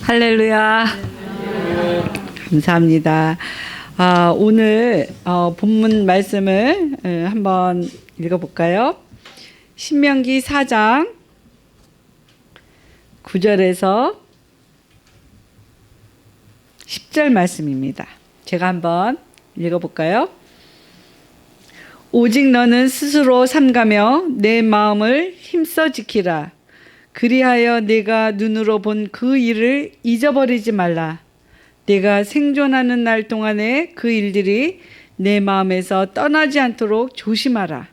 할렐루야. 감사합니다. 오늘 본문 말씀을 한번 읽어볼까요? 신명기 4장 9절에서 10절 말씀입니다. 제가 한번 읽어볼까요? 오직 너는 스스로 삼가며 내 마음을 힘써 지키라. 그리하여 내가 눈으로 본 그 일을 잊어버리지 말라. 내가 생존하는 날 동안에 그 일들이 내 마음에서 떠나지 않도록 조심하라.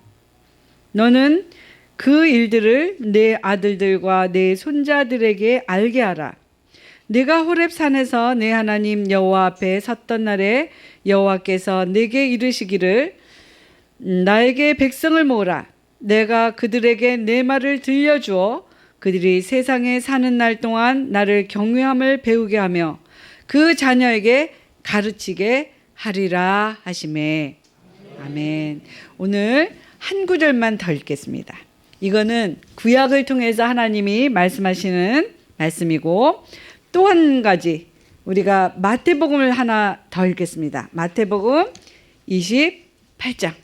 너는 그 일들을 내 아들들과 내 손자들에게 알게 하라. 내가 호렙산에서 내 하나님 여호와 앞에 섰던 날에 여호와께서 내게 이르시기를 나에게 백성을 모으라. 내가 그들에게 내 말을 들려주어 그들이 세상에 사는 날 동안 나를 경외함을 배우게 하며 그 자녀에게 가르치게 하리라 하시매. 아멘. 오늘 한 구절만 더 읽겠습니다. 이거는 구약을 통해서 하나님이 말씀하시는 말씀이고, 또 한 가지 우리가 마태복음을 하나 더 읽겠습니다. 마태복음 28장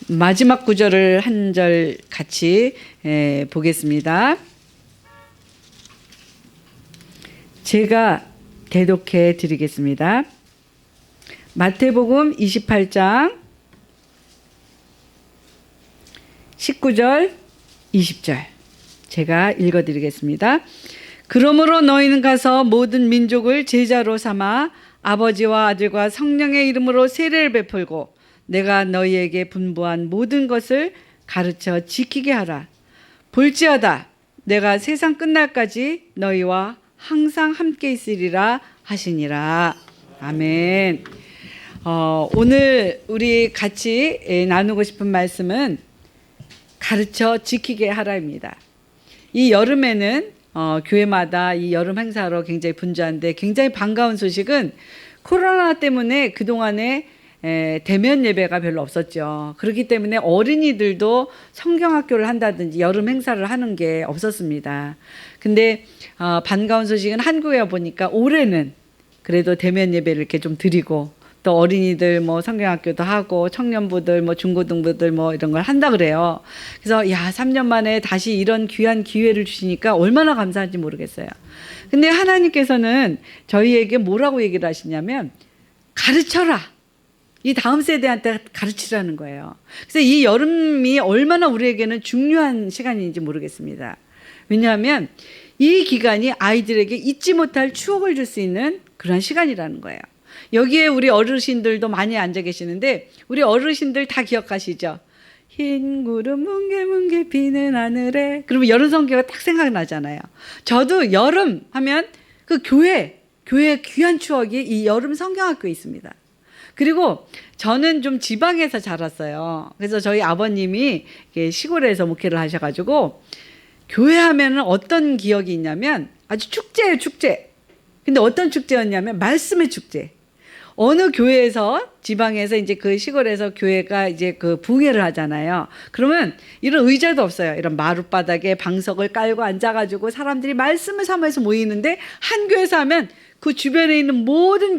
마지막 구절을 한 절 같이 보겠습니다. 제가 대독해 드리겠습니다. 마태복음 28장 19절 20절 제가 읽어드리겠습니다. 그러므로 너희는 가서 모든 민족을 제자로 삼아 아버지와 아들과 성령의 이름으로 세례를 베풀고 내가 너희에게 분부한 모든 것을 가르쳐 지키게 하라. 볼지어다 내가 세상 끝날까지 너희와 항상 함께 있으리라 하시니라. 아멘. 오늘 우리 같이 나누고 싶은 말씀은 가르쳐 지키게 하라입니다. 이 여름에는 교회마다 이 여름 행사로 굉장히 분주한데, 굉장히 반가운 소식은 코로나 때문에 그동안에 대면 예배가 별로 없었죠. 그렇기 때문에 어린이들도 성경학교를 한다든지 여름 행사를 하는 게 없었습니다. 근데 반가운 소식은 한국에 보니까 올해는 그래도 대면 예배를 이렇게 좀 드리고, 또 어린이들 뭐 성경학교도 하고 청년부들 뭐 중고등부들 뭐 이런 걸 한다 그래요. 그래서 3년 만에 다시 이런 귀한 기회를 주시니까 얼마나 감사한지 모르겠어요. 근데 하나님께서는 저희에게 뭐라고 얘기를 하시냐면 가르쳐라. 이 다음 세대한테 가르치라는 거예요. 그래서 이 여름이 얼마나 우리에게는 중요한 시간인지 모르겠습니다. 왜냐하면 이 기간이 아이들에게 잊지 못할 추억을 줄 수 있는 그런 시간이라는 거예요. 여기에 우리 어르신들도 많이 앉아 계시는데, 우리 어르신들 다 기억하시죠? 흰 구름 뭉게뭉게 비는 하늘에. 그러면 여름 성경가 딱 생각나잖아요. 저도 여름 하면 그 교회의 귀한 추억이 이 여름 성경학교에 있습니다. 그리고 저는 좀 지방에서 자랐어요. 그래서 저희 아버님이 시골에서 목회를 하셔가지고 교회 하면은 어떤 기억이 있냐면 아주 축제예요, 축제. 근데 어떤 축제였냐면 말씀의 축제. 어느 교회에서 지방에서 이제 그 시골에서 교회가 이제 그 부흥회를 하잖아요. 그러면 이런 의자도 없어요. 이런 마룻바닥에 방석을 깔고 앉아가지고 사람들이 말씀을 삼아서 모이는데, 한 교회에서 하면 그 주변에 있는 모든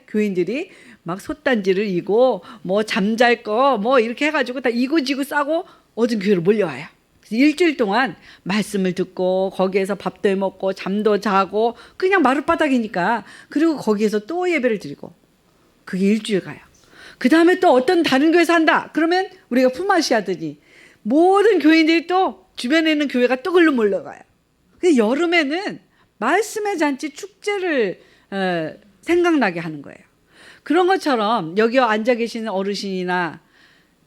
교인들이 막 솥단지를 이고 뭐 잠잘 거 뭐 이렇게 해가지고 다 이고지고 싸고 어떤 교회로 몰려와요. 그래서 일주일 동안 말씀을 듣고 거기에서 밥도 해 먹고 잠도 자고 그냥 마룻바닥이니까, 그리고 거기에서 또 예배를 드리고, 그게 일주일 가요. 그 다음에 또 어떤 다른 교회에서 한다 그러면 우리가 품앗이 하더니 모든 교인들이 또 주변에 있는 교회가 또 글로 몰려가요. 그래서 여름에는 말씀의 잔치 축제를 생각나게 하는 거예요. 그런 것처럼 여기 앉아 계시는 어르신이나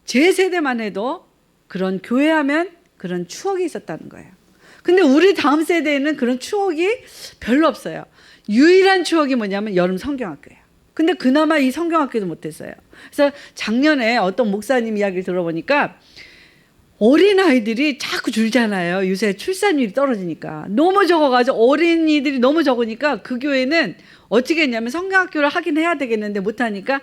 제 세대만 해도 그런 교회하면 그런 추억이 있었다는 거예요. 근데 우리 다음 세대에는 그런 추억이 별로 없어요. 유일한 추억이 뭐냐면 여름 성경학교예요. 근데 그나마 이 성경학교도 못했어요. 그래서 작년에 어떤 목사님 이야기를 들어보니까 어린아이들이 자꾸 줄잖아요. 요새 출산율이 떨어지니까. 너무 적어가지고 어린이들이 너무 적으니까 그 교회는 어떻게 했냐면 성경학교를 하긴 해야 되겠는데 못하니까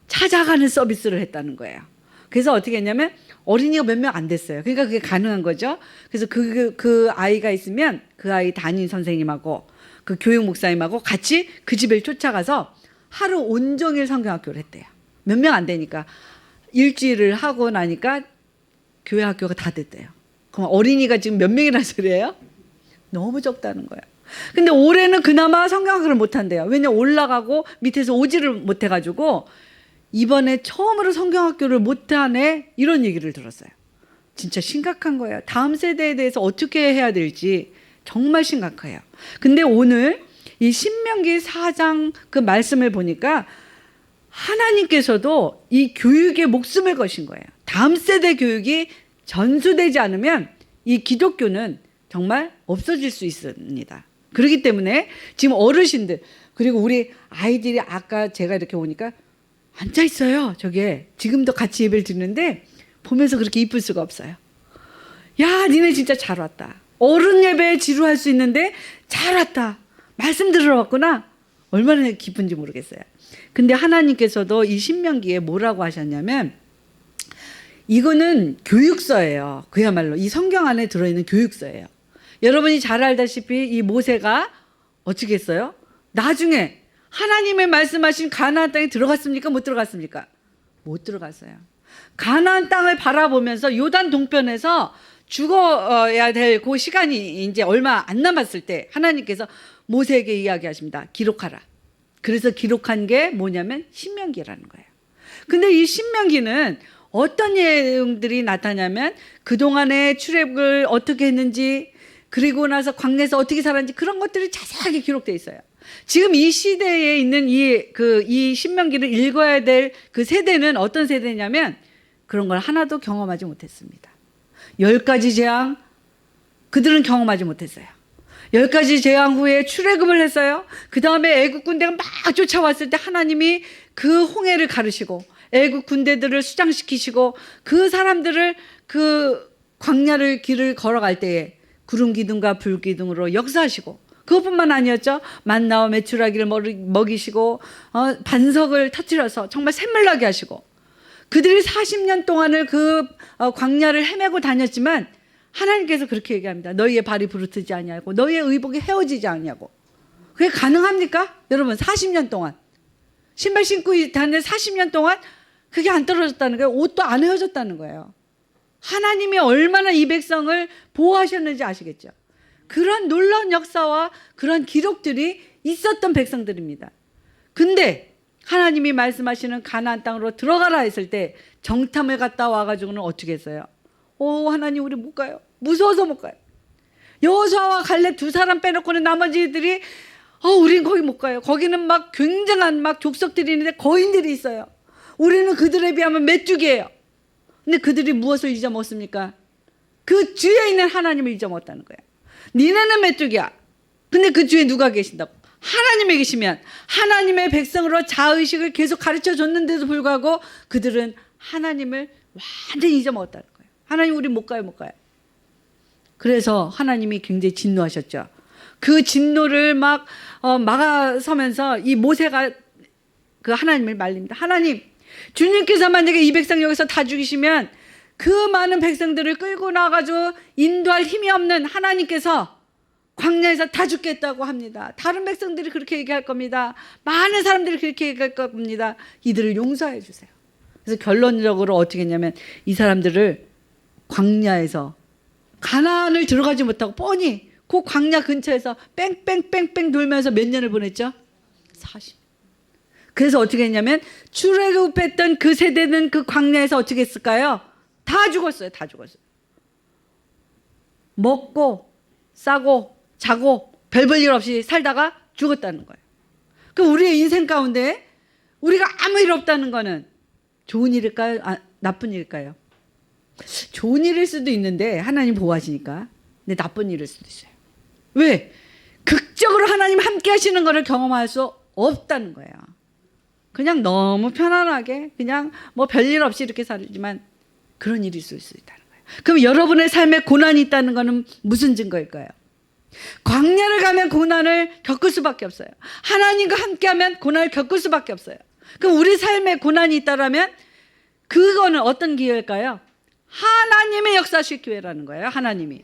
찾아가는 서비스를 했다는 거예요. 그래서 어떻게 했냐면 어린이가 몇 명 안 됐어요. 그러니까 그게 가능한 거죠. 그래서 그 아이가 있으면 그 아이 담임 선생님하고 그 교육 목사님하고 같이 그 집을 쫓아가서 하루 온종일 성경학교를 했대요. 몇 명 안 되니까. 일주일을 하고 나니까 교회 학교가 다 됐대요. 그럼 어린이가 지금 몇 명이라는 소리예요? 너무 적다는 거예요. 근데 올해는 그나마 성경학교를 못 한대요. 왜냐 올라가고 밑에서 오지를 못 해가지고 이번에 처음으로 성경학교를 못 하네 이런 얘기를 들었어요. 진짜 심각한 거예요. 다음 세대에 대해서 어떻게 해야 될지 정말 심각해요. 근데 오늘 이 신명기 4장 그 말씀을 보니까 하나님께서도 이 교육에 목숨을 거신 거예요. 다음 세대 교육이 전수되지 않으면 이 기독교는 정말 없어질 수 있습니다. 그렇기 때문에 지금 어르신들 그리고 우리 아이들이 아까 제가 이렇게 오니까 앉아 있어요. 저게 지금도 같이 예배를 드리는데 보면서 그렇게 이쁠 수가 없어요. 야, 니네 진짜 잘 왔다. 어른 예배에 지루할 수 있는데 잘 왔다. 말씀 들으러 왔구나. 얼마나 기쁜지 모르겠어요. 근데 하나님께서도 이 신명기에 뭐라고 하셨냐면 이거는 교육서예요. 그야말로 이 성경 안에 들어있는 교육서예요. 여러분이 잘 알다시피 이 모세가 어떻게 했어요? 나중에 하나님의 말씀하신 가나안 땅에 들어갔습니까? 못 들어갔습니까? 못 들어갔어요. 가나안 땅을 바라보면서 요단 동편에서 죽어야 될 그 시간이 이제 얼마 안 남았을 때 하나님께서 모세에게 이야기하십니다. 기록하라. 그래서 기록한 게 뭐냐면 신명기라는 거예요. 근데 이 신명기는 어떤 내용들이 나타나냐면 그동안의 출애굽을 어떻게 했는지 그리고 나서 광야에서 어떻게 살았는지 그런 것들이 자세하게 기록되어 있어요. 지금 이 시대에 있는 이 신명기를 읽어야 될 그 세대는 어떤 세대냐면 그런 걸 하나도 경험하지 못했습니다. 10가지 재앙 그들은 경험하지 못했어요. 10가지 재앙 후에 출애굽을 했어요. 그 다음에 애국 군대가 막 쫓아왔을 때 하나님이 그 홍해를 가르시고 애국 군대들을 수장시키시고 그 사람들을 그 광야를 길을 걸어갈 때에 구름 기둥과 불 기둥으로 역사하시고 그것뿐만 아니었죠. 만나와 메추라기를 먹이시고 반석을 터뜨려서 정말 샘물나게 하시고 그들이 40년 동안을 그 광야를 헤매고 다녔지만 하나님께서 그렇게 얘기합니다. 너희의 발이 부르트지 아니하고 너희의 의복이 헤어지지 아니하고. 그게 가능합니까? 여러분 40년 동안 신발 신고 다니는 40년 동안 그게 안 떨어졌다는 거예요. 옷도 안 헤어졌다는 거예요. 하나님이 얼마나 이 백성을 보호하셨는지 아시겠죠? 그런 놀라운 역사와 그런 기록들이 있었던 백성들입니다. 근데 하나님이 말씀하시는 가나안 땅으로 들어가라 했을 때 정탐을 갔다 와가지고는 어떻게 했어요? 하나님 우리 못 가요. 무서워서 못 가요. 여호수아와 갈렙 두 사람 빼놓고는 나머지들이 우린 거기 못 가요. 거기는 막 굉장한 막 족속들이 있는데 거인들이 있어요. 우리는 그들에 비하면 메뚜기예요. 근데 그들이 무엇을 잊어먹었습니까? 그 주에 있는 하나님을 잊어먹었다는 거예요. 니네는 메뚜기야. 근데 그 주에 누가 계신다고? 하나님이 계시면 하나님의 백성으로 자의식을 계속 가르쳐 줬는데도 불구하고 그들은 하나님을 완전히 잊어먹었다는 거예요. 하나님 우리 못 가요. 그래서 하나님이 굉장히 진노하셨죠. 그 진노를 막 막아서면서 이 모세가 그 하나님을 말립니다. 하나님, 주님께서 만약에 이 백성 여기서 다 죽이시면 그 많은 백성들을 끌고 나가지고 인도할 힘이 없는 하나님께서 광야에서 다 죽겠다고 합니다. 다른 백성들이 그렇게 얘기할 겁니다. 많은 사람들이 그렇게 얘기할 겁니다. 이들을 용서해 주세요. 그래서 결론적으로 어떻게 했냐면 이 사람들을 광야에서 가나안을 들어가지 못하고 뻔히 그 광야 근처에서 뺑뺑뺑뺑 돌면서 몇 년을 보냈죠? 40년. 그래서 어떻게 했냐면 출애굽했던 그 세대는 그 광야에서 어떻게 했을까요? 다 죽었어요. 먹고 싸고 자고 별 볼 일 없이 살다가 죽었다는 거예요. 그럼 우리의 인생 가운데 우리가 아무 일 없다는 거는 좋은 일일까요? 나쁜 일일까요? 좋은 일일 수도 있는데 하나님 보호하시니까. 근데 나쁜 일일 수도 있어요. 왜? 극적으로 하나님 함께 하시는 거를 경험할 수 없다는 거예요. 그냥 너무 편안하게 그냥 뭐 별일 없이 이렇게 살지만 그런 일이 있을 수 있다는 거예요. 그럼 여러분의 삶에 고난이 있다는 거는 무슨 증거일까요? 광야를 가면 고난을 겪을 수밖에 없어요. 하나님과 함께하면 고난을 겪을 수밖에 없어요. 그럼 우리 삶에 고난이 있다라면 그거는 어떤 기회일까요? 하나님의 역사하실 교회라는 거예요. 하나님이.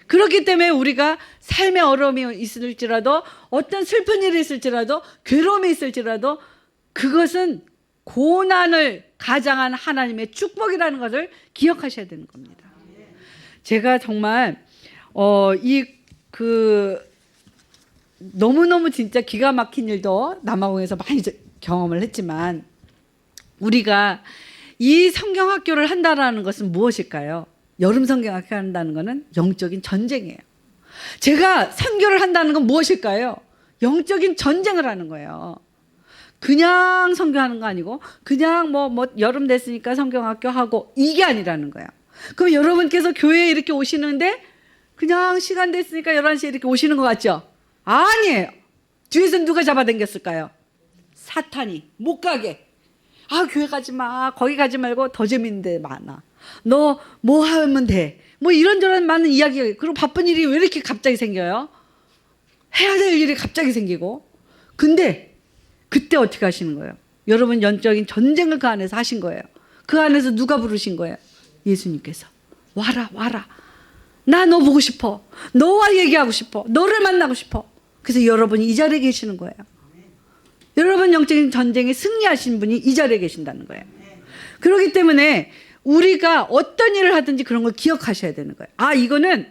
그렇기 때문에 우리가 삶의 어려움이 있을지라도, 어떤 슬픈 일이 있을지라도, 괴로움이 있을지라도 그것은 고난을 가장한 하나님의 축복이라는 것을 기억하셔야 되는 겁니다. 제가 정말 너무너무 진짜 기가 막힌 일도 남아공에서 많이 경험을 했지만, 우리가 이 성경학교를 한다라는 것은 무엇일까요? 여름 성경학교 한다는 것은 영적인 전쟁이에요. 제가 선교를 한다는 건 무엇일까요? 영적인 전쟁을 하는 거예요. 그냥 선교하는 거 아니고 그냥 여름 됐으니까 성경학교 하고, 이게 아니라는 거예요. 그럼 여러분께서 교회에 이렇게 오시는데 그냥 시간 됐으니까 11시에 이렇게 오시는 것 같죠? 아니에요. 뒤에서 누가 잡아당겼을까요? 사탄이 못 가게. 아, 교회 가지 마. 거기 가지 말고 더 재밌는 데 많아. 너 뭐 하면 돼. 이런저런 많은 이야기가. 그리고 바쁜 일이 왜 이렇게 갑자기 생겨요? 해야 될 일이 갑자기 생기고. 근데 그때 어떻게 하시는 거예요? 여러분 영적인 전쟁을 그 안에서 하신 거예요. 그 안에서 누가 부르신 거예요? 예수님께서. 와라. 나 너 보고 싶어. 너와 얘기하고 싶어. 너를 만나고 싶어. 그래서 여러분이 이 자리에 계시는 거예요. 여러분 영적인 전쟁에 승리하신 분이 이 자리에 계신다는 거예요. 그렇기 때문에 우리가 어떤 일을 하든지 그런 걸 기억하셔야 되는 거예요. 아, 이거는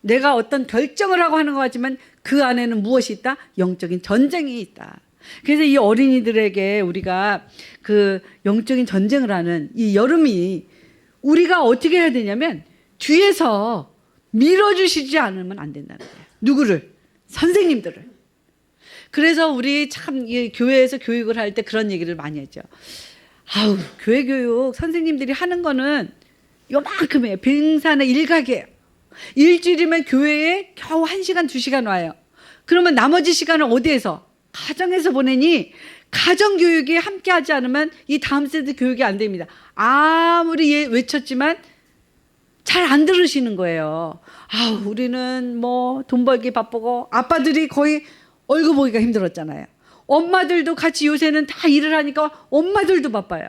내가 어떤 결정을 하고 하는 것 같지만 그 안에는 무엇이 있다? 영적인 전쟁이 있다. 그래서 이 어린이들에게 우리가 그 영적인 전쟁을 하는 이 여름이 우리가 어떻게 해야 되냐면 뒤에서 밀어주시지 않으면 안 된다는 거예요. 누구를? 선생님들을. 그래서 우리 참 교회에서 교육을 할 때 그런 얘기를 많이 했죠. 아우, 교회 교육 선생님들이 하는 거는 요만큼이에요. 빙산의 일각이에요. 일주일이면 교회에 겨우 1시간, 2시간 와요. 그러면 나머지 시간을 어디에서? 가정에서 보내니 가정교육이 함께 하지 않으면 이 다음 세대 교육이 안 됩니다. 아무리 외쳤지만 잘 안 들으시는 거예요. 아우, 우리는 돈 벌기 바쁘고, 아빠들이 거의 얼굴 보기가 힘들었잖아요. 엄마들도 같이 요새는 다 일을 하니까 엄마들도 바빠요.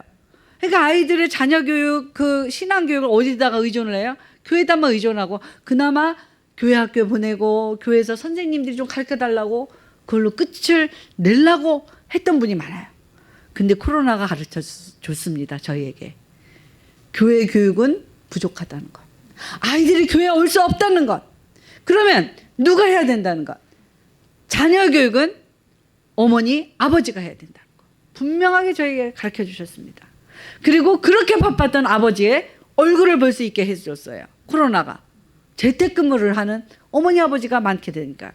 그러니까 아이들의 자녀 교육, 그 신앙 교육을 어디다가 의존을 해요? 교회에다만 의존하고, 그나마 교회 학교에 보내고 교회에서 선생님들이 좀 가르쳐 달라고 그걸로 끝을 내려고 했던 분이 많아요. 근데 코로나가 가르쳐 줬습니다. 저희에게. 교회 교육은 부족하다는 것. 아이들이 교회에 올 수 없다는 것. 그러면 누가 해야 된다는 것. 자녀 교육은 어머니, 아버지가 해야 된다는 것. 분명하게 저희에게 가르쳐 주셨습니다. 그리고 그렇게 바빴던 아버지의 얼굴을 볼 수 있게 해줬어요. 코로나가. 재택근무를 하는 어머니, 아버지가 많게 되니까.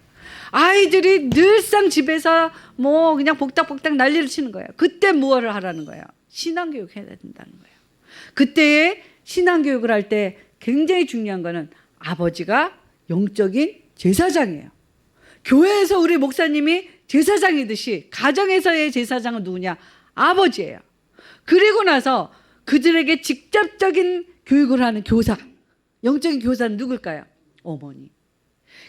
아이들이 늘상 집에서 그냥 복닥복닥 난리를 치는 거예요. 그때 무엇을 하라는 거예요? 신앙교육 해야 된다는 거예요. 그때의 신앙교육을 할 때 굉장히 중요한 거는 아버지가 영적인 제사장이에요. 교회에서 우리 목사님이 제사장이듯이 가정에서의 제사장은 누구냐? 아버지예요. 그리고 나서 그들에게 직접적인 교육을 하는 교사, 영적인 교사는 누굴까요? 어머니.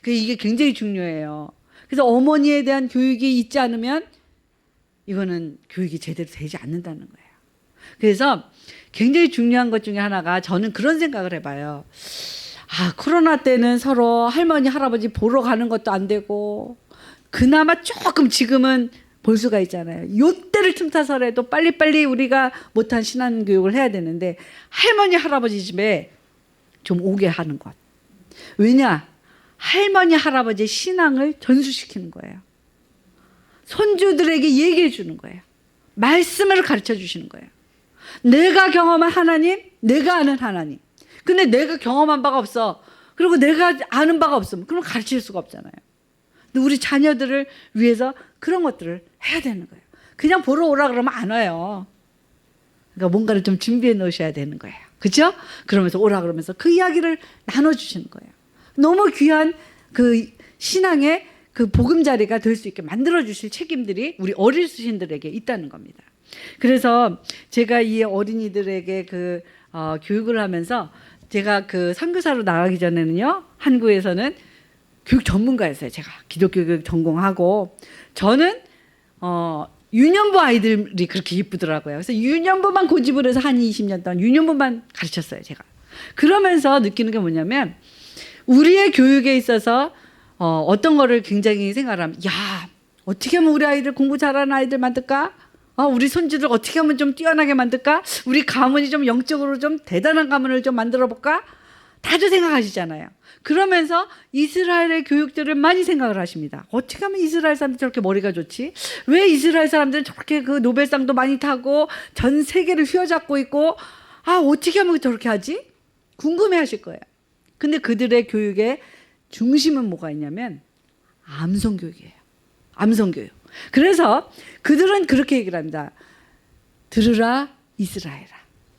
이게 굉장히 중요해요. 그래서 어머니에 대한 교육이 있지 않으면 이거는 교육이 제대로 되지 않는다는 거예요. 그래서 굉장히 중요한 것 중에 하나가, 저는 그런 생각을 해봐요. 아, 코로나 때는 서로 할머니, 할아버지 보러 가는 것도 안 되고, 그나마 조금 지금은 볼 수가 있잖아요. 요때를 틈타서라도 빨리빨리 우리가 못한 신앙교육을 해야 되는데, 할머니, 할아버지 집에 좀 오게 하는 것. 왜냐? 할머니, 할아버지의 신앙을 전수시키는 거예요. 손주들에게 얘기해 주는 거예요. 말씀을 가르쳐 주시는 거예요. 내가 경험한 하나님, 내가 아는 하나님. 근데 내가 경험한 바가 없어. 그리고 내가 아는 바가 없으면 그럼 가르칠 수가 없잖아요. 근데 우리 자녀들을 위해서 그런 것들을 해야 되는 거예요. 그냥 보러 오라 그러면 안 와요. 그러니까 뭔가를 좀 준비해 놓으셔야 되는 거예요. 그렇죠? 그러면서 오라 그러면서 그 이야기를 나눠주시는 거예요. 너무 귀한 그 신앙의 그 보금자리가 될 수 있게 만들어주실 책임들이 우리 어르신들에게 있다는 겁니다. 그래서 제가 이 어린이들에게 교육을 하면서, 제가 선교사로 나가기 전에는요, 한국에서는 교육 전문가였어요. 제가 기독교 교육 전공하고, 저는 유년부 아이들이 그렇게 예쁘더라고요. 그래서 유년부만 고집을 해서 한 20년 동안 유년부만 가르쳤어요, 제가. 그러면서 느끼는 게 뭐냐면 우리의 교육에 있어서 어떤 거를 굉장히 생각하면 야 어떻게 하면 우리 아이들 공부 잘하는 아이들 만들까? 우리 손주들 어떻게 하면 좀 뛰어나게 만들까? 우리 가문이 좀 영적으로 좀 대단한 가문을 좀 만들어 볼까? 다들 생각하시잖아요. 그러면서 이스라엘의 교육들을 많이 생각을 하십니다. 어떻게 하면 이스라엘 사람들이 저렇게 머리가 좋지? 왜 이스라엘 사람들은 저렇게 그 노벨상도 많이 타고 전 세계를 휘어잡고 있고 어떻게 하면 저렇게 하지? 궁금해 하실 거예요. 근데 그들의 교육의 중심은 뭐가 있냐면 암송교육이에요. 암송교육. 그래서 그들은 그렇게 얘기를 합니다. 들으라 이스라엘아.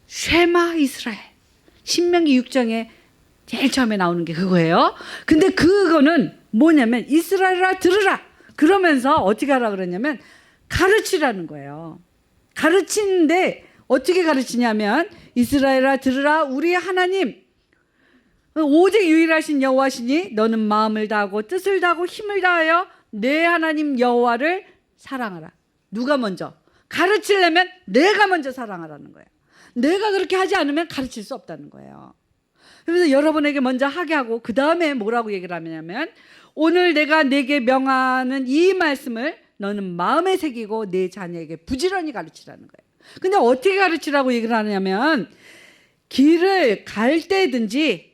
쉐마 이스라엘. 신명기 6장에 제일 처음에 나오는 게 그거예요. 근데 그거는 뭐냐면 이스라엘아 들으라. 그러면서 어떻게 하라 그랬냐면 가르치라는 거예요. 가르치는데 어떻게 가르치냐면 이스라엘아 들으라 우리 하나님 오직 유일하신 여호와시니 너는 마음을 다하고 뜻을 다하고 힘을 다하여 내 하나님 여호와를 사랑하라. 누가 먼저? 가르치려면 내가 먼저 사랑하라는 거예요. 내가 그렇게 하지 않으면 가르칠 수 없다는 거예요. 그래서 여러분에게 먼저 하게 하고 그 다음에 뭐라고 얘기를 하냐면 오늘 내가 내게 명하는 이 말씀을 너는 마음에 새기고 내 자녀에게 부지런히 가르치라는 거예요. 근데 어떻게 가르치라고 얘기를 하냐면 길을 갈 때든지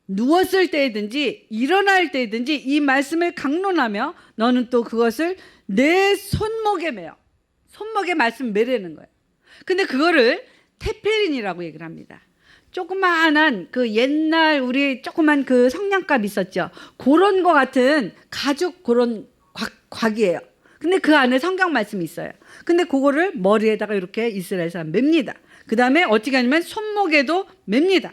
누웠을 때든지 일어날 때든지 이 말씀을 강론하며 너는 또 그것을 내 손목에 매어. 손목에 말씀 매라는 거예요. 근데 그거를 테필린이라고 얘기를 합니다. 조그마한 그 옛날 우리 조그만 그 성냥갑 있었죠. 그런 거 같은 가죽 그런 곽이에요. 근데 그 안에 성경 말씀이 있어요. 근데 그거를 머리에다가 이렇게 이스라엘 사람 맵니다. 그 다음에 어떻게 하냐면 손목에도 맵니다.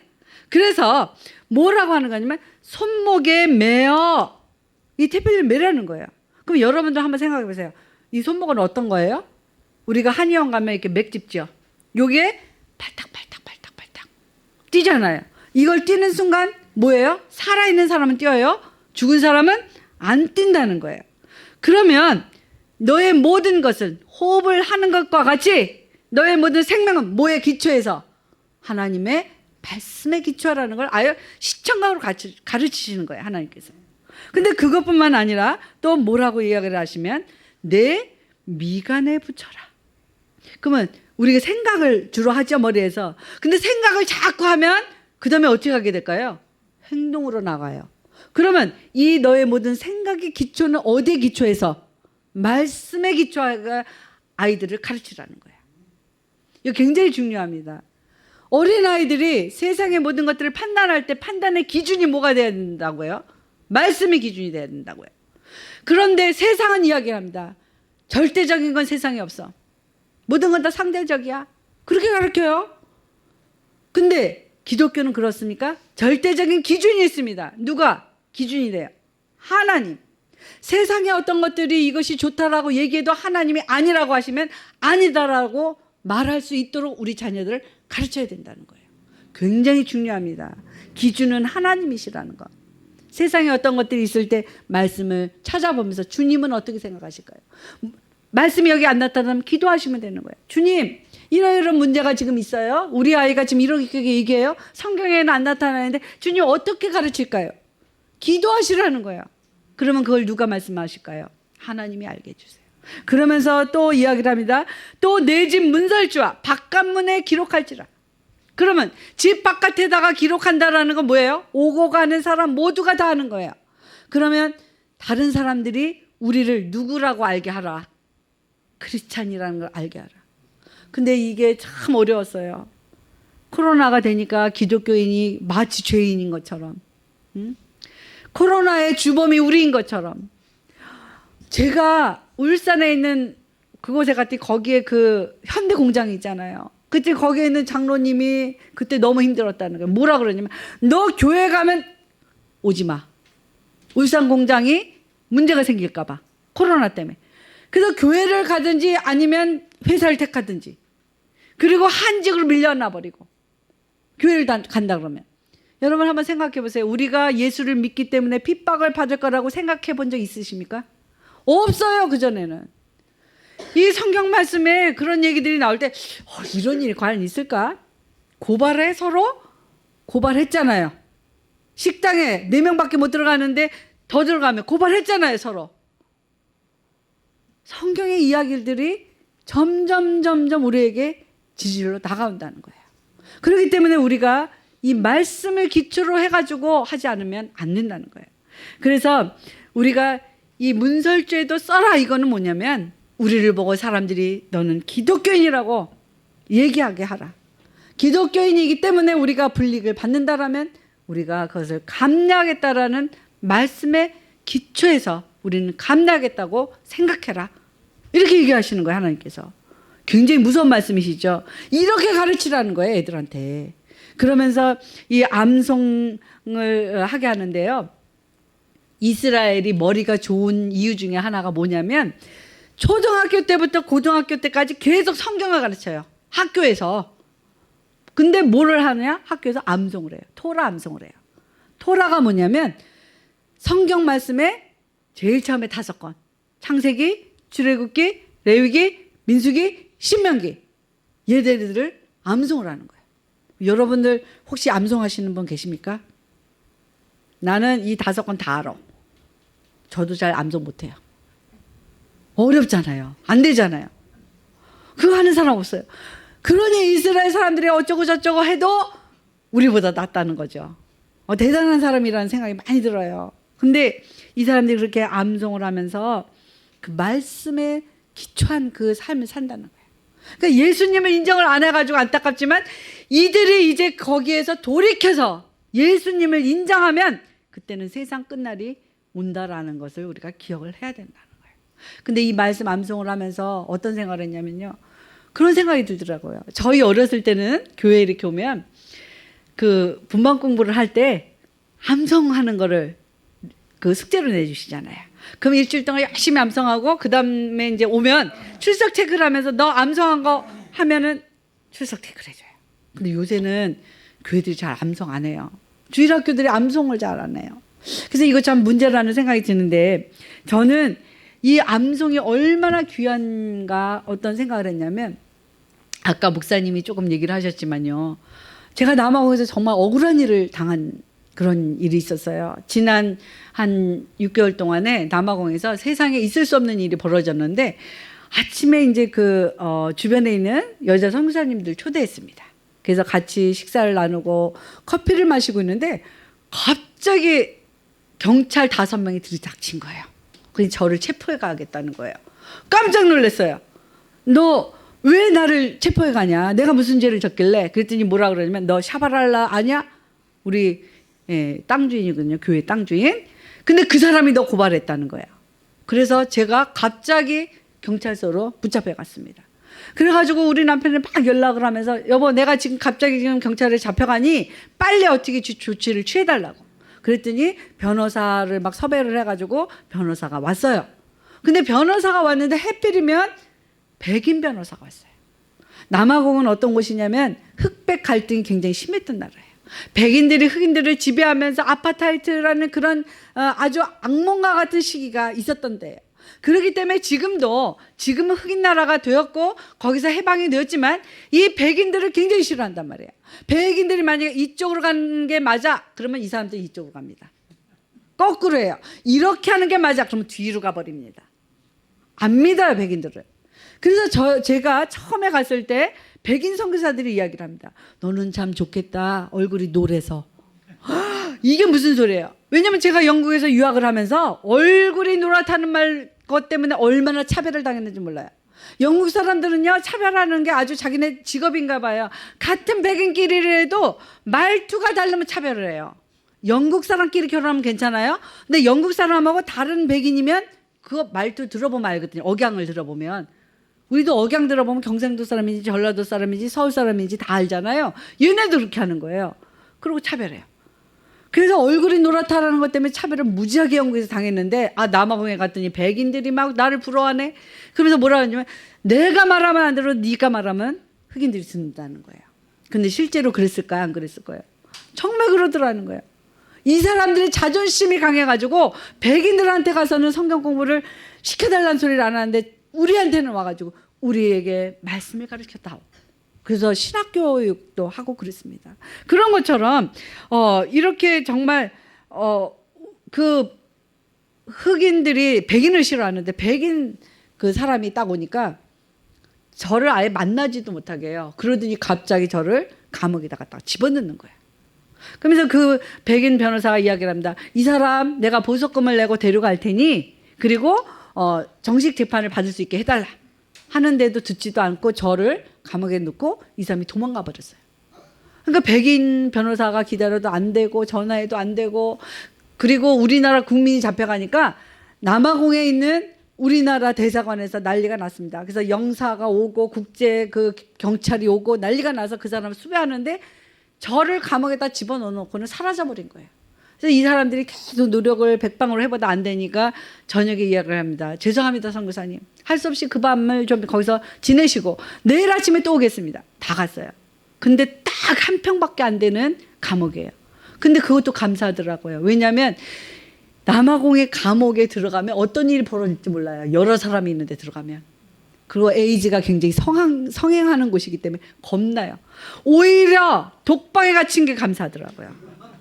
그래서 뭐라고 하는 거냐면 손목에 매어 이 테필린을 매라는 거예요. 그럼 여러분들 한번 생각해 보세요. 이 손목은 어떤 거예요? 우리가 한의원 가면 이렇게 맥집죠. 요게 팔딱팔딱 뛰잖아요. 이걸 뛰는 순간 뭐예요? 살아있는 사람은 뛰어요. 죽은 사람은 안 뛴다는 거예요. 그러면 너의 모든 것은 호흡을 하는 것과 같이 너의 모든 생명은 뭐에 기초해서? 하나님의 말씀에 기초하라는 걸 아예 시청각으로 가르치시는 거예요. 하나님께서. 근데 그것뿐만 아니라 또 뭐라고 이야기를 하시면 내 미간에 붙여라. 그러면 우리가 생각을 주로 하죠, 머리에서. 근데 생각을 자꾸 하면 그 다음에 어떻게 하게 될까요? 행동으로 나가요. 그러면 이 너의 모든 생각의 기초는 어디에 기초해서? 말씀에 기초하가 아이들을 가르치라는 거예요. 이거 굉장히 중요합니다. 어린아이들이 세상의 모든 것들을 판단할 때 판단의 기준이 뭐가 돼야 된다고요? 말씀의 기준이 돼야 된다고요. 그런데 세상은 이야기를 합니다. 절대적인 건 세상에 없어. 모든 건 다 상대적이야. 그렇게 가르쳐요. 근데 기독교는 그렇습니까? 절대적인 기준이 있습니다. 누가 기준이 돼요? 하나님. 세상의 어떤 것들이 이것이 좋다라고 얘기해도 하나님이 아니라고 하시면 아니다라고 말할 수 있도록 우리 자녀들을 가르쳐야 된다는 거예요. 굉장히 중요합니다. 기준은 하나님이시라는 거. 세상에 어떤 것들이 있을 때 말씀을 찾아보면서 주님은 어떻게 생각하실까요? 말씀이 여기 안 나타나면 기도하시면 되는 거예요. 주님, 이런 문제가 지금 있어요. 우리 아이가 지금 이렇게 얘기해요. 성경에는 안 나타나는데 주님 어떻게 가르칠까요? 기도하시라는 거예요. 그러면 그걸 누가 말씀하실까요? 하나님이 알게 해주세요. 그러면서 또 이야기를 합니다. 또 내 집 문설주와 바깥문에 기록할지라. 그러면 집 바깥에다가 기록한다라는 건 뭐예요? 오고 가는 사람 모두가 다 하는 거예요. 그러면 다른 사람들이 우리를 누구라고 알게 하라. 크리스찬이라는 걸 알게 하라. 근데 이게 참 어려웠어요. 코로나가 되니까 기독교인이 마치 죄인인 것처럼, 코로나의 주범이 우리인 것처럼. 제가 울산에 있는 그곳에 갔더니 거기에 그 현대 공장이 있잖아요. 그때 거기에 있는 장로님이 그때 너무 힘들었다는 거예요. 뭐라 그러냐면 너 교회 가면 오지 마. 울산 공장이 문제가 생길까 봐. 코로나 때문에. 그래서 교회를 가든지 아니면 회사를 택하든지. 그리고 한직으로 밀려나 버리고. 교회를 간다 그러면. 여러분 한번 생각해 보세요. 우리가 예수를 믿기 때문에 핍박을 받을 거라고 생각해 본 적 있으십니까? 없어요. 그전에는. 이 성경 말씀에 그런 얘기들이 나올 때 이런 일이 과연 있을까? 고발해 서로? 고발했잖아요. 식당에 4명밖에 못 들어가는데 더 들어가면 고발했잖아요, 서로. 성경의 이야기들이 점점 우리에게 지질로 다가온다는 거예요. 그렇기 때문에 우리가 이 말씀을 기초로 해가지고 하지 않으면 안 된다는 거예요. 그래서 우리가 이 문설주에도 써라, 이거는 뭐냐면 우리를 보고 사람들이 너는 기독교인이라고 얘기하게 하라. 기독교인이기 때문에 우리가 불이익을 받는다라면 우리가 그것을 감내하겠다라는 말씀의 기초에서 우리는 감내하겠다고 생각해라. 이렇게 얘기하시는 거예요, 하나님께서. 굉장히 무서운 말씀이시죠. 이렇게 가르치라는 거예요, 애들한테. 그러면서 이 암송을 하게 하는데요. 이스라엘이 머리가 좋은 이유 중에 하나가 뭐냐면 초등학교 때부터 고등학교 때까지 계속 성경을 가르쳐요. 학교에서. 근데 뭐를 하느냐? 학교에서 암송을 해요. 토라 암송을 해요. 토라가 뭐냐면 성경 말씀에 제일 처음에 5권. 창세기, 출애굽기, 레위기, 민수기, 신명기. 얘들을 암송을 하는 거예요. 여러분들 혹시 암송하시는 분 계십니까? 나는 이 5권 다 알아. 저도 잘 암송 못해요. 어렵잖아요. 안 되잖아요. 그거 하는 사람 없어요. 그러니 이스라엘 사람들이 어쩌고 저쩌고 해도 우리보다 낫다는 거죠. 대단한 사람이라는 생각이 많이 들어요. 근데 이 사람들이 그렇게 암송을 하면서 그 말씀에 기초한 그 삶을 산다는 거예요. 그러니까 예수님을 인정을 안 해가지고 안타깝지만 이들이 이제 거기에서 돌이켜서 예수님을 인정하면 그때는 세상 끝날이 온다라는 것을 우리가 기억을 해야 된다는 거예요. 근데 이 말씀 암송을 하면서 어떤 생각을 했냐면요. 그런 생각이 들더라고요. 저희 어렸을 때는 교회에 이렇게 오면 그 분반 공부를 할 때 암송하는 거를 그 숙제로 내주시잖아요. 그럼 일주일 동안 열심히 암송하고 그 다음에 이제 오면 출석 체크를 하면서 너 암송한 거 하면은 출석 체크를 해줘요. 근데 요새는 교회들이 잘 암송 안 해요. 주일학교들이 암송을 잘 안 해요. 그래서 이거 참 문제라는 생각이 드는데 저는 이 암송이 얼마나 귀한가 어떤 생각을 했냐면 아까 목사님이 조금 얘기를 하셨지만요. 제가 남아공에서 정말 억울한 일을 당한 그런 일이 있었어요. 지난 한 6개월 동안에 남아공에서 세상에 있을 수 없는 일이 벌어졌는데 아침에 이제 주변에 있는 여자 선교사님들 초대했습니다. 그래서 같이 식사를 나누고 커피를 마시고 있는데 갑자기 경찰 5명이 들이닥친 거예요. 그래서 저를 체포해 가겠다는 거예요. 깜짝 놀랐어요. 너 왜 나를 체포해 가냐? 내가 무슨 죄를 졌길래? 그랬더니 뭐라 그러냐면 너 샤바랄라 아냐? 우리 땅 주인이거든요. 교회 땅 주인. 근데 그 사람이 너 고발했다는 거예요. 그래서 제가 갑자기 경찰서로 붙잡혀 갔습니다. 그래가지고 우리 남편이 막 연락을 하면서 여보 내가 지금 갑자기 경찰에 잡혀가니 빨리 어떻게 조치를 취해달라고. 그랬더니 변호사를 막 섭외를 해가지고 변호사가 왔어요. 근데 변호사가 왔는데 해필이면 백인 변호사가 왔어요. 남아공은 어떤 곳이냐면 흑백 갈등이 굉장히 심했던 나라예요. 백인들이 흑인들을 지배하면서 아파타이트라는 그런 아주 악몽과 같은 시기가 있었던 데예요. 그렇기 때문에 지금은 흑인 나라가 되었고 거기서 해방이 되었지만 이 백인들을 굉장히 싫어한단 말이에요. 백인들이 만약에 이쪽으로 가는 게 맞아 그러면 이 사람들 이쪽으로 갑니다. 거꾸로 해요. 이렇게 하는 게 맞아 그러면 뒤로 가버립니다. 안 믿어요 백인들을. 그래서 제가 처음에 갔을 때 백인 선교사들이 이야기를 합니다. 너는 참 좋겠다. 얼굴이 노래서. 이게 무슨 소리예요? 왜냐면 제가 영국에서 유학을 하면서 얼굴이 노랗다는 것 때문에 얼마나 차별을 당했는지 몰라요. 영국 사람들은요 차별하는 게 아주 자기네 직업인가 봐요. 같은 백인끼리라도 말투가 다르면 차별을 해요. 영국 사람끼리 결혼하면 괜찮아요. 근데 영국 사람하고 다른 백인이면 그거 말투 들어보면 알거든요. 억양을 들어보면. 우리도 억양 들어보면 경상도 사람인지 전라도 사람인지 서울 사람인지 다 알잖아요. 얘네도 그렇게 하는 거예요. 그리고 차별해요. 그래서 얼굴이 노랗다라는 것 때문에 차별을 무지하게 영국에서 당했는데 남아공에 갔더니 백인들이 막 나를 부러워하네. 그러면서 뭐라 하냐면 내가 말하면 안 들어 네가 말하면 흑인들이 듣는다는 거예요. 근데 실제로 그랬을까요? 안 그랬을까요? 정말 그러더라는 거예요. 이 사람들이 자존심이 강해가지고 백인들한테 가서는 성경 공부를 시켜달라는 소리를 안 하는데 우리한테는 와가지고 우리에게 말씀을 가르쳤다오. 그래서 신학교육도 하고 그랬습니다. 그런 것처럼 이렇게 정말 그 흑인들이 백인을 싫어하는데 백인 그 사람이 딱 오니까 저를 아예 만나지도 못하게 해요. 그러더니 갑자기 저를 감옥에다가 딱 집어넣는 거예요. 그러면서 그 백인 변호사가 이야기를 합니다. 이 사람 내가 보석금을 내고 데려갈 테니 그리고 정식 재판을 받을 수 있게 해달라 하는데도 듣지도 않고 저를 감옥에 넣고 이 사람이 도망가 버렸어요. 그러니까 백인 변호사가 기다려도 안 되고 전화해도 안 되고 그리고 우리나라 국민이 잡혀가니까 남아공에 있는 우리나라 대사관에서 난리가 났습니다. 그래서 영사가 오고 국제 그 경찰이 오고 난리가 나서 그 사람을 수배하는데 저를 감옥에다 집어넣어놓고는 사라져버린 거예요. 그래서 이 사람들이 계속 노력을 백방으로 해보다 안 되니까 저녁에 이야기를 합니다. 죄송합니다, 선교사님. 할 수 없이 그 밤을 좀 거기서 지내시고 내일 아침에 또 오겠습니다. 다 갔어요. 근데 딱 한 평밖에 안 되는 감옥이에요. 근데 그것도 감사하더라고요. 왜냐하면 남아공의 감옥에 들어가면 어떤 일이 벌어질지 몰라요. 여러 사람이 있는데 들어가면. 그리고 에이즈가 굉장히 성행하는 곳이기 때문에 겁나요. 오히려 독방에 갇힌 게 감사하더라고요.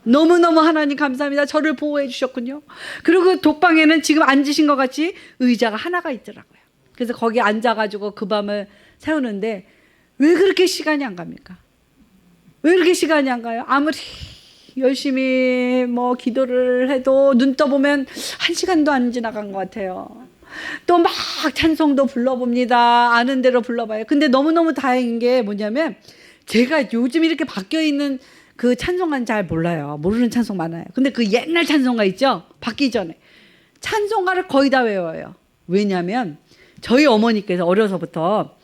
너무너무 하나님 감사합니다. 저를 보호해 주셨군요. 그리고 독방에는 지금 앉으신 것 같이 의자가 하나가 있더라고요. 그래서 거기 앉아가지고 그 밤을 세우는데 왜 그렇게 시간이 안 갑니까? 왜 그렇게 시간이 안 가요? 아무리 열심히 뭐 기도를 해도 눈 떠보면 1시간도 안 지나간 것 같아요. 또 막 찬송도 불러봅니다. 아는 대로 불러봐요. 근데 너무너무 다행인 게 뭐냐면 제가 요즘 이렇게 바뀌어 있는 그 찬송가는 잘 몰라요. 모르는 찬송 많아요. 근데 그 옛날 찬송가 있죠? 바뀌기 전에. 찬송가를 거의 다 외워요. 왜냐면 저희 어머니께서 어려서부터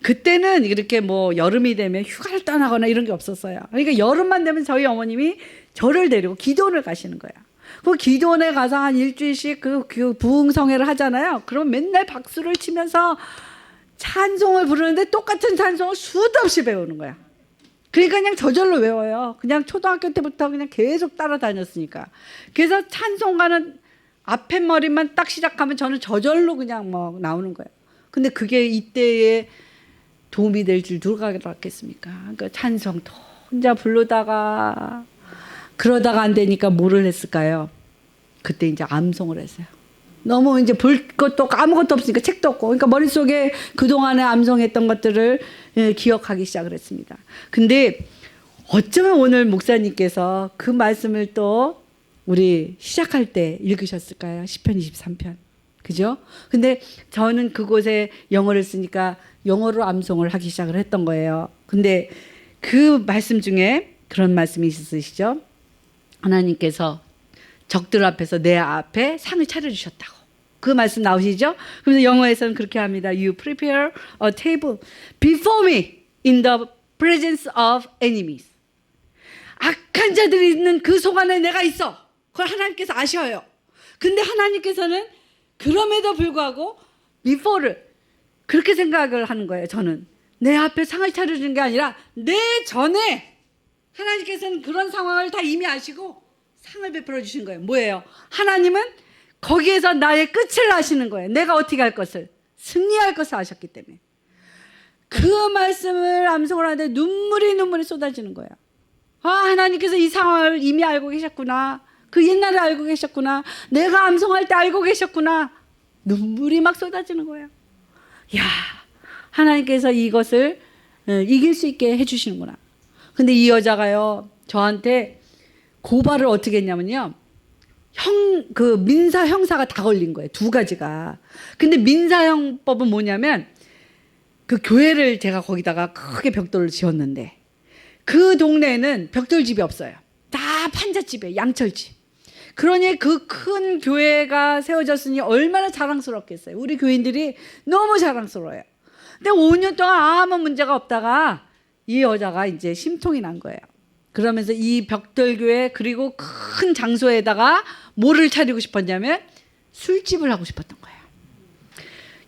그때는 이렇게 뭐 여름이 되면 휴가를 떠나거나 이런 게 없었어요. 그러니까 여름만 되면 저희 어머님이 저를 데리고 기도원을 가시는 거야. 그 기도원에 가서 한 일주일씩 그 부흥성회를 하잖아요. 그럼 맨날 박수를 치면서 찬송을 부르는데 똑같은 찬송을 수도 없이 배우는 거야. 그러니까 그냥 저절로 외워요. 그냥 초등학교 때부터 그냥 계속 따라다녔으니까. 그래서 찬송가는 앞에 머리만 딱 시작하면 저는 저절로 그냥 뭐 나오는 거예요. 근데 그게 이때에 도움이 될 줄 누가 알았겠습니까? 그러니까 찬송도 혼자 부르다가 그러다가 안 되니까 뭐를 했을까요? 그때 이제 암송을 했어요. 너무 이제 볼 것도 아무것도 없으니까 책도 없고 그러니까 머릿속에 그동안에 암송했던 것들을 기억하기 시작을 했습니다. 근데 어쩌면 오늘 목사님께서 그 말씀을 또 우리 시작할 때 읽으셨을까요? 시편 23편. 그죠? 근데 저는 그곳에 영어를 쓰니까 영어로 암송을 하기 시작을 했던 거예요. 근데 그 말씀 중에 그런 말씀이 있으시죠? 하나님께서 적들 앞에서 내 앞에 상을 차려주셨다고. 그 말씀 나오시죠? 그래서 영어에서는 그렇게 합니다. You prepare a table before me in the presence of enemies. 악한 자들이 있는 그 속안에 내가 있어. 그걸 하나님께서 아셔요. 근데 하나님께서는 그럼에도 불구하고 before를 그렇게 생각을 하는 거예요. 저는 내 앞에 상을 차려주는 게 아니라 내 전에 하나님께서는 그런 상황을 다 이미 아시고 상을 베풀어 주신 거예요. 뭐예요? 하나님은 거기에서 나의 끝을 아시는 거예요. 내가 어떻게 할 것을 승리할 것을 아셨기 때문에 그 말씀을 암송을 하는데 눈물이 쏟아지는 거예요. 아, 하나님께서 이 상황을 이미 알고 계셨구나. 그 옛날에 알고 계셨구나. 내가 암송할 때 알고 계셨구나. 눈물이 막 쏟아지는 거예요. 야, 하나님께서 이것을 이길 수 있게 해주시는구나. 근데 이 여자가요, 저한테 고발을 어떻게 했냐면요. 그 민사 형사가 다 걸린 거예요. 두 가지가. 근데 민사형법은 뭐냐면 그 교회를 제가 거기다가 크게 벽돌을 지었는데 그 동네에는 벽돌집이 없어요. 다 판잣집이에요. 양철집. 그러니 그 큰 교회가 세워졌으니 얼마나 자랑스럽겠어요. 우리 교인들이 너무 자랑스러워요. 근데 5년 동안 아무 문제가 없다가 이 여자가 이제 심통이 난 거예요. 그러면서 이 벽돌교회 그리고 큰 장소에다가 뭐를 차리고 싶었냐면 술집을 하고 싶었던 거예요.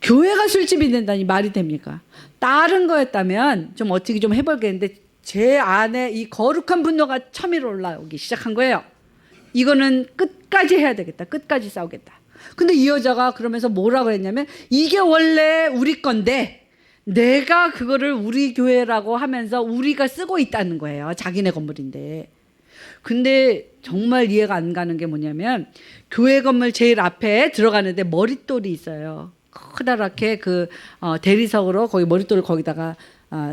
교회가 술집이 된다니 말이 됩니까? 다른 거였다면 좀 어떻게 좀 해볼겠는데 제 안에 이 거룩한 분노가 처음으로 올라오기 시작한 거예요. 이거는 끝까지 해야 되겠다. 끝까지 싸우겠다. 근데 이 여자가 그러면서 뭐라고 했냐면 이게 원래 우리 건데 내가 그거를 우리 교회라고 하면서 우리가 쓰고 있다는 거예요. 자기네 건물인데. 근데 정말 이해가 안 가는 게 뭐냐면 교회 건물 제일 앞에 들어가는데 머릿돌이 있어요. 커다랗게 그 대리석으로 거기 머릿돌을 거기다가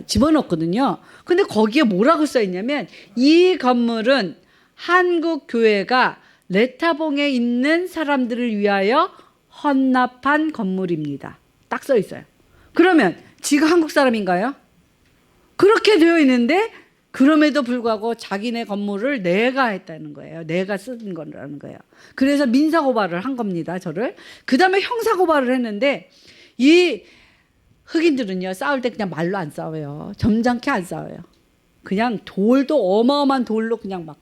집어넣거든요. 근데 거기에 뭐라고 써 있냐면 이 건물은 한국 교회가 레타봉에 있는 사람들을 위하여 헌납한 건물입니다. 딱 써 있어요. 그러면 지가 한국 사람인가요? 그렇게 되어 있는데 그럼에도 불구하고 자기네 건물을 내가 했다는 거예요. 내가 쓴 거라는 거예요. 그래서 민사고발을 한 겁니다. 저를. 그 다음에 형사고발을 했는데 이 흑인들은요. 싸울 때 그냥 말로 안 싸워요. 점잖게 안 싸워요. 그냥 돌도 어마어마한 돌로 그냥 막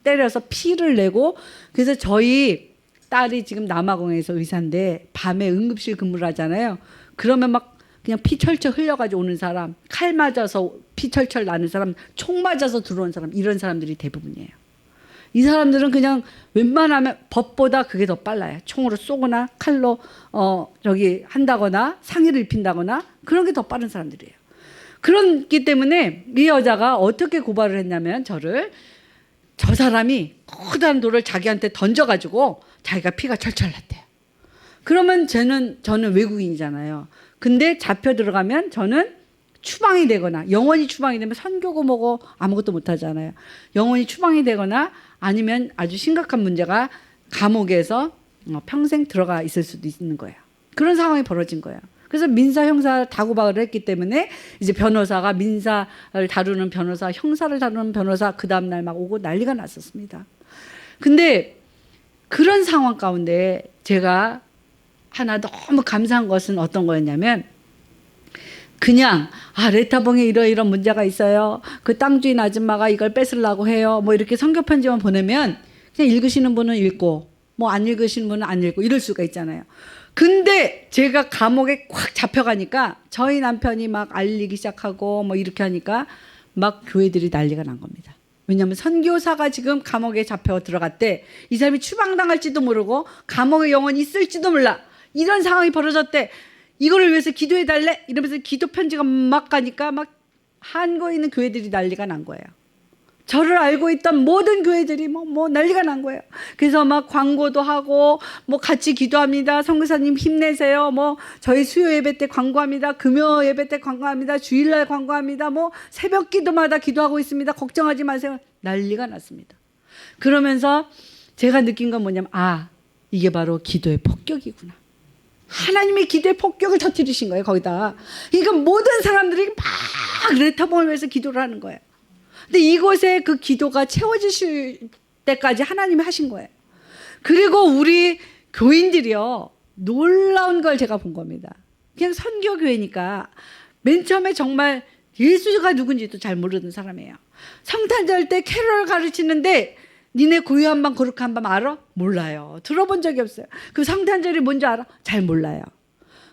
때려서 피를 내고 그래서 저희 딸이 지금 남아공에서 의사인데 밤에 응급실 근무를 하잖아요. 그러면 막 그냥 피 철철 흘려가지고 오는 사람, 칼 맞아서 피 철철 나는 사람, 총 맞아서 들어온 사람 이런 사람들이 대부분이에요. 이 사람들은 그냥 웬만하면 법보다 그게 더 빨라요. 총으로 쏘거나 칼로 저기 한다거나 상해를 입힌다거나 그런 게 더 빠른 사람들이에요. 그렇기 때문에 이 여자가 어떻게 고발을 했냐면 저 사람이 커다란 돌을 자기한테 던져가지고 자기가 피가 철철 났대요. 그러면 저는 외국인이잖아요. 근데 잡혀 들어가면 저는 추방이 되거나 영원히 추방이 되면 선교고 뭐고 아무것도 못하잖아요. 영원히 추방이 되거나 아니면 아주 심각한 문제가 감옥에서 평생 들어가 있을 수도 있는 거예요. 그런 상황이 벌어진 거예요. 그래서 민사 형사 다 고발을 했기 때문에 이제 변호사가 민사를 다루는 변호사, 형사를 다루는 변호사 그 다음날 막 오고 난리가 났었습니다. 근데 그런 상황 가운데 제가 하나 너무 감사한 것은 어떤 거였냐면 그냥 레타봉에 이런 문제가 있어요. 그 땅 주인 아줌마가 이걸 뺏으려고 해요. 뭐 이렇게 선교 편지만 보내면 그냥 읽으시는 분은 읽고 뭐 안 읽으시는 분은 안 읽고 이럴 수가 있잖아요. 근데 제가 감옥에 꽉 잡혀가니까 저희 남편이 막 알리기 시작하고 뭐 이렇게 하니까 막 교회들이 난리가 난 겁니다. 왜냐하면 선교사가 지금 감옥에 잡혀 들어갔대. 이 사람이 추방당할지도 모르고 감옥에 영원히 있을지도 몰라. 이런 상황이 벌어졌대. 이거를 위해서 기도해달래? 이러면서 기도 편지가 막 가니까 막 한국에 있는 교회들이 난리가 난 거예요. 저를 알고 있던 모든 교회들이 뭐 난리가 난 거예요. 그래서 막 광고도 하고 뭐 같이 기도합니다. 선교사님 힘내세요. 뭐 저희 수요 예배 때 광고합니다. 금요 예배 때 광고합니다. 주일날 광고합니다. 뭐 새벽 기도마다 기도하고 있습니다. 걱정하지 마세요. 난리가 났습니다. 그러면서 제가 느낀 건 뭐냐면 이게 바로 기도의 폭격이구나. 하나님의 기도의 폭격을 터뜨리신 거예요. 거기다. 그러니까 모든 사람들이 막 레타봉을 위해서 기도를 하는 거예요. 근데 이곳에 그 기도가 채워지실 때까지 하나님이 하신 거예요. 그리고 우리 교인들이요. 놀라운 걸 제가 본 겁니다. 그냥 선교교회니까 맨 처음에 정말 예수가 누군지도 잘 모르는 사람이에요. 성탄절 때 캐롤 가르치는데 니네 고요한 밤 거룩한 밤 알아? 몰라요. 들어본 적이 없어요. 그 성탄절이 뭔지 알아? 잘 몰라요.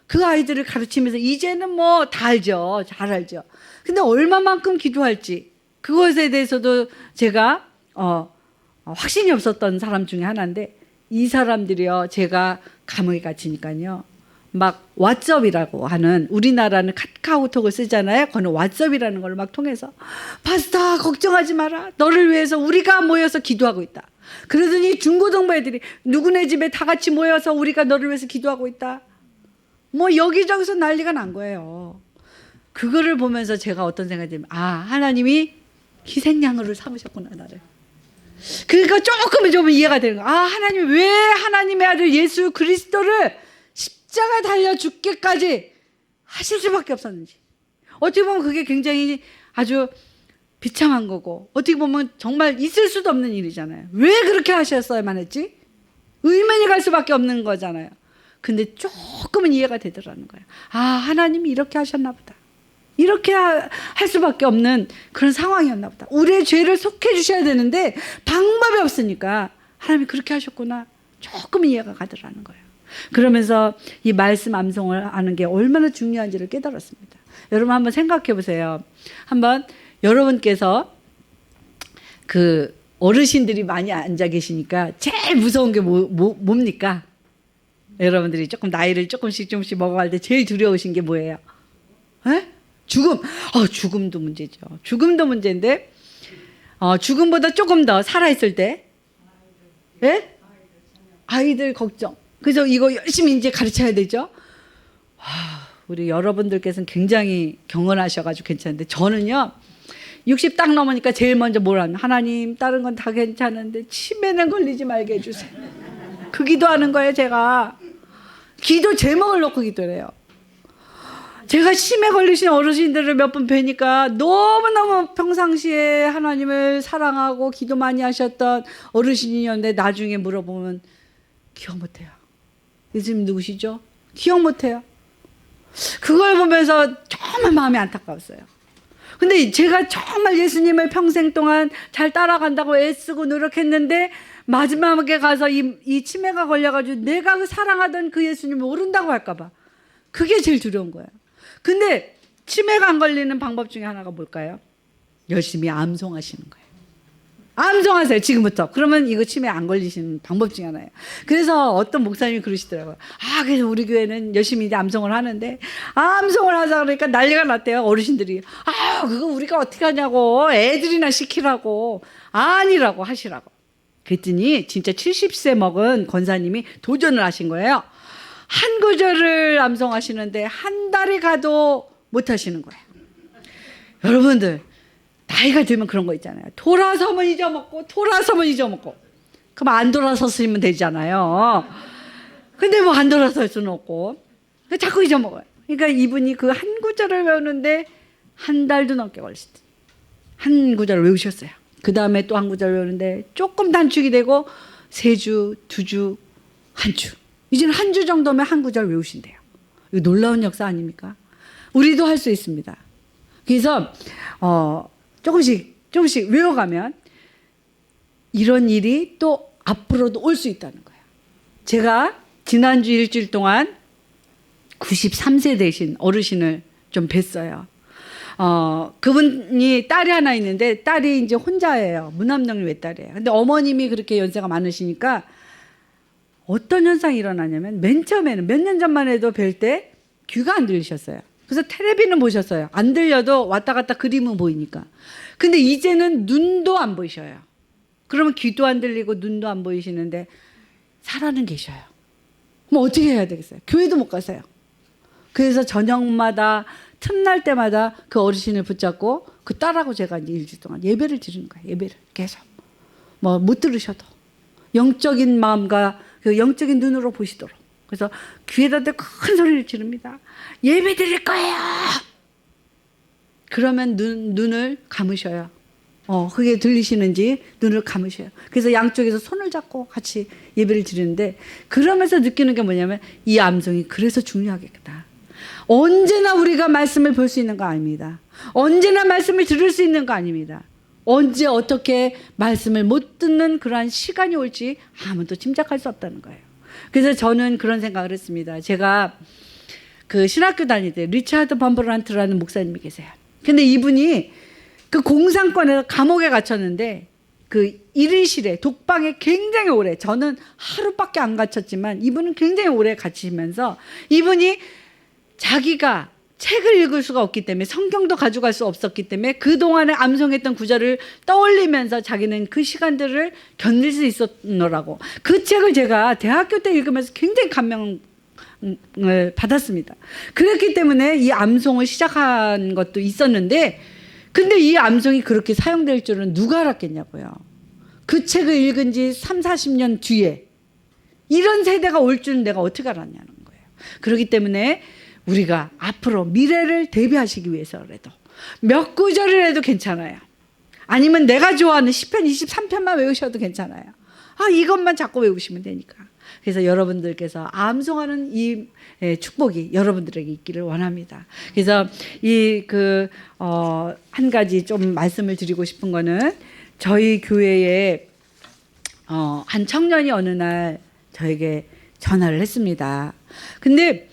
그 아이들을 가르치면서 이제는 뭐 다 알죠. 잘 알죠. 근데 얼마만큼 기도할지 그것에 대해서도 제가 확신이 없었던 사람 중에 하나인데 이 사람들이요. 제가 감옥에 갇히니까요. 막 왓썹이라고 하는 우리나라는 카카오톡을 쓰잖아요. 그거는 왓썹이라는 걸 막 통해서 파스타 걱정하지 마라. 너를 위해서 우리가 모여서 기도하고 있다. 그러더니 중고등부 애들이 누구네 집에 다 같이 모여서 우리가 너를 위해서 기도하고 있다. 뭐 여기저기서 난리가 난 거예요. 그거를 보면서 제가 어떤 생각이 들면 하나님이 희생양으로 삼으셨구나 나를. 그러니까 조금은 좀 이해가 되는 거예요. 하나님 왜 하나님의 아들 예수 그리스도를 십자가 달려 죽기까지 하실 수밖에 없었는지. 어떻게 보면 그게 굉장히 아주 비참한 거고 어떻게 보면 정말 있을 수도 없는 일이잖아요. 왜 그렇게 하셨어야만 했지? 의문이 갈 수밖에 없는 거잖아요. 근데 조금은 이해가 되더라는 거예요. 하나님이 이렇게 하셨나 보다. 이렇게 할 수밖에 없는 그런 상황이었나 보다. 우리의 죄를 속해 주셔야 되는데 방법이 없으니까 하나님이 그렇게 하셨구나. 조금은 이해가 가더라는 거예요. 그러면서 이 말씀 암송을 하는 게 얼마나 중요한지를 깨달았습니다. 여러분 한번 생각해 보세요. 한번 여러분께서 그 어르신들이 많이 앉아 계시니까 제일 무서운 게 뭡니까? 여러분들이 조금 나이를 조금씩 먹어갈 때 제일 두려우신 게 뭐예요? 에? 죽음. 죽음도 문제죠. 죽음도 문제인데, 죽음보다 조금 더 살아있을 때, 예? 아이들 걱정. 그래서 이거 열심히 이제 가르쳐야 되죠. 우리 여러분들께서는 굉장히 경건하셔가지고 괜찮은데, 저는요, 60 딱 넘으니까 제일 먼저 뭘 하냐. 하나님, 다른 건 다 괜찮은데, 치매는 걸리지 말게 해주세요. 그 기도하는 거예요, 제가. 기도 제목을 놓고 기도를 해요. 제가 치매 걸리신 어르신들을 몇 번 뵈니까 너무너무 평상시에 하나님을 사랑하고 기도 많이 하셨던 어르신이었는데 나중에 물어보면 기억 못해요. 예수님 누구시죠? 기억 못해요. 그걸 보면서 정말 마음이 안타까웠어요. 근데 제가 정말 예수님을 평생 동안 잘 따라간다고 애쓰고 노력했는데 마지막에 가서 이 치매가 걸려가지고 내가 그 사랑하던 그 예수님을 모른다고 할까봐. 그게 제일 두려운 거예요. 근데 치매가 안 걸리는 방법 중에 하나가 뭘까요? 열심히 암송하시는 거예요. 암송하세요, 지금부터. 그러면 이거 치매 안 걸리시는 방법 중에 하나예요. 그래서 어떤 목사님이 그러시더라고요. 그래서 우리 교회는 열심히 이제 암송을 하는데, 암송을 하자 그러니까 난리가 났대요, 어르신들이. 그거 우리가 어떻게 하냐고. 애들이나 시키라고. 아니라고 하시라고. 그랬더니 진짜 70세 먹은 권사님이 도전을 하신 거예요. 한 구절을 암송하시는데 한 달이 가도 못 하시는 거예요. 여러분들 나이가 들면 그런 거 있잖아요. 돌아서면 잊어먹고 돌아서면 잊어먹고. 그럼 안 돌아섰으면 되잖아요. 근데 뭐 안 돌아설 수는 없고 자꾸 잊어먹어요. 그러니까 이분이 그 한 구절을 외우는데 한 달도 넘게 걸리시더니 한 구절을 외우셨어요. 그 다음에 또 한 구절 외우는데 조금 단축이 되고 3주, 2주, 1주. 이제는 1주 정도면 한 구절 외우신대요. 이거 놀라운 역사 아닙니까? 우리도 할 수 있습니다. 그래서 조금씩 외워가면 이런 일이 또 앞으로도 올 수 있다는 거예요. 제가 지난주 일주일 동안 93세 되신 어르신을 좀 뵀어요. 그분이 딸이 하나 있는데 딸이 이제 혼자예요. 무남동 외딸이에요. 근데 어머님이 그렇게 연세가 많으시니까 어떤 현상이 일어나냐면 맨 처음에는 몇 년 전만 해도 뵐 때 귀가 안 들리셨어요. 그래서 텔레비는 보셨어요. 안 들려도 왔다 갔다 그림은 보이니까. 근데 이제는 눈도 안 보이셔요. 그러면 귀도 안 들리고 눈도 안 보이시는데 살아는 계셔요. 그럼 어떻게 해야 되겠어요? 교회도 못 가세요. 그래서 저녁마다 틈날 때마다 그 어르신을 붙잡고 그 딸하고 제가 이제 일주일 동안 예배를 드리는 거예요. 예배를 계속. 뭐 못 들으셔도 영적인 마음과 그 영적인 눈으로 보시도록. 그래서 귀에다 대고 큰 소리를 지릅니다. 예배 드릴 거예요. 그러면 눈을 감으셔요. 그게 들리시는지 눈을 감으셔요. 그래서 양쪽에서 손을 잡고 같이 예배를 드리는데 그러면서 느끼는 게 뭐냐면 이 암송이 그래서 중요하겠다. 언제나 우리가 말씀을 볼 수 있는 거 아닙니다. 언제나 말씀을 들을 수 있는 거 아닙니다. 언제 어떻게 말씀을 못 듣는 그러한 시간이 올지 아무도 짐작할 수 없다는 거예요. 그래서 저는 그런 생각을 했습니다. 제가 그 신학교 다닐 때 리차드 범브란트라는 목사님이 계세요. 근데 이분이 그 공산권에서 감옥에 갇혔는데 그 1인실에 독방에 굉장히 오래, 저는 하루밖에 안 갇혔지만 이분은 굉장히 오래 갇히면서 이분이 자기가 책을 읽을 수가 없기 때문에 성경도 가져갈 수 없었기 때문에 그동안에 암송했던 구절을 떠올리면서 자기는 그 시간들을 견딜 수 있었노라고. 그 책을 제가 대학교 때 읽으면서 굉장히 감명을 받았습니다. 그렇기 때문에 이 암송을 시작한 것도 있었는데 근데 이 암송이 그렇게 사용될 줄은 누가 알았겠냐고요. 그 책을 읽은 지 3, 40년 뒤에 이런 세대가 올 줄은 내가 어떻게 알았냐는 거예요. 그렇기 때문에 우리가 앞으로 미래를 대비하시기 위해서라도 몇 구절이라도 괜찮아요. 아니면 내가 좋아하는 시편 23편만 외우셔도 괜찮아요. 이것만 자꾸 외우시면 되니까. 그래서 여러분들께서 암송하는 이 축복이 여러분들에게 있기를 원합니다. 그래서 한 가지 좀 말씀을 드리고 싶은 거는 저희 교회에 한 청년이 어느 날 저에게 전화를 했습니다. 근데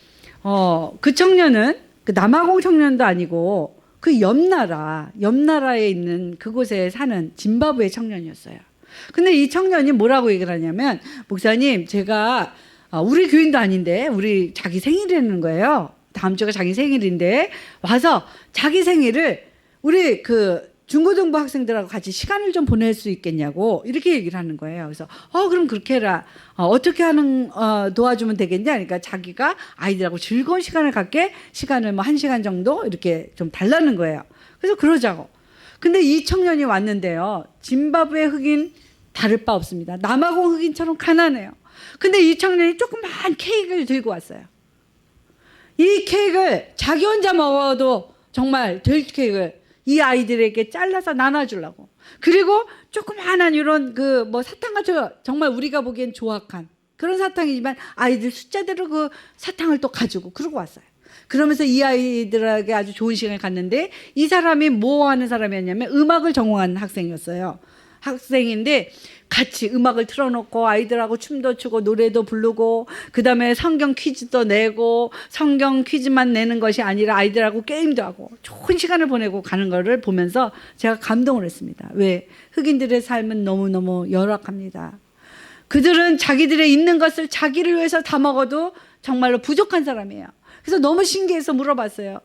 그 청년은 그 남아공 청년도 아니고 그 옆나라에 있는 그곳에 사는 짐바브웨 청년이었어요. 근데 이 청년이 뭐라고 얘기를 하냐면 목사님 제가 우리 교인도 아닌데 우리 자기 생일이라는 거예요. 다음 주가 자기 생일인데 와서 자기 생일을 우리 그 중고등부 학생들하고 같이 시간을 좀 보낼 수 있겠냐고 이렇게 얘기를 하는 거예요. 그래서 그럼 그렇게 해라. 어떻게 하는 도와주면 되겠냐. 그러니까 자기가 아이들하고 즐거운 시간을 갖게 시간을 뭐 1시간 정도 이렇게 좀 달라는 거예요. 그래서 그러자고. 근데 이 청년이 왔는데요. 짐바브웨 흑인 다를 바 없습니다. 남아공 흑인처럼 가난해요. 근데 이 청년이 조그만 케이크를 들고 왔어요. 이 케이크를 자기 혼자 먹어도 정말 될 케이크를 이 아이들에게 잘라서 나눠주려고. 그리고 조그만한 이런 그 뭐 사탕 같은 거 정말 우리가 보기엔 조악한 그런 사탕이지만 아이들 숫자대로 그 사탕을 또 가지고 그러고 왔어요. 그러면서 이 아이들에게 아주 좋은 시간을 갖는데 이 사람이 뭐 하는 사람이었냐면 음악을 전공한 학생이었어요. 학생인데 같이 음악을 틀어놓고 아이들하고 춤도 추고 노래도 부르고 그다음에 성경 퀴즈도 내고 성경 퀴즈만 내는 것이 아니라 아이들하고 게임도 하고 좋은 시간을 보내고 가는 거를 보면서 제가 감동을 했습니다. 왜? 흑인들의 삶은 너무너무 열악합니다. 그들은 자기들의 있는 것을 자기를 위해서 다 먹어도 정말로 부족한 사람이에요. 그래서 너무 신기해서 물어봤어요.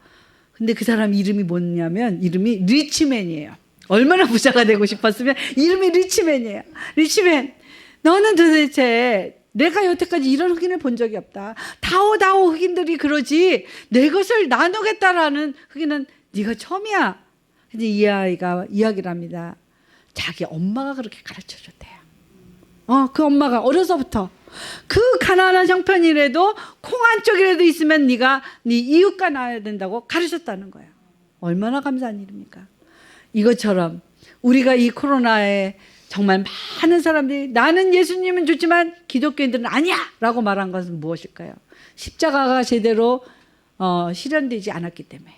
근데 그 사람 이름이 뭐냐면 이름이 리치맨이에요. 얼마나 부자가 되고 싶었으면 이름이 리치맨이에요. 리치맨, 너는 도대체 내가 여태까지 이런 흑인을 본 적이 없다. 다오다오 흑인들이 그러지 내 것을 나누겠다라는 흑인은 네가 처음이야. 근데 이 아이가 이야기를 합니다. 자기 엄마가 그렇게 가르쳐줬대요. 그 엄마가 어려서부터 그 가난한 형편이라도 콩 한 쪽이라도 있으면 네가 네 이웃과 나눠야 된다고 가르쳤다는 거예요. 얼마나 감사한 일입니까? 이것처럼 우리가 이 코로나에 정말 많은 사람들이 나는 예수님은 좋지만 기독교인들은 아니야 라고 말한 것은 무엇일까요? 십자가가 제대로 실현되지 않았기 때문에.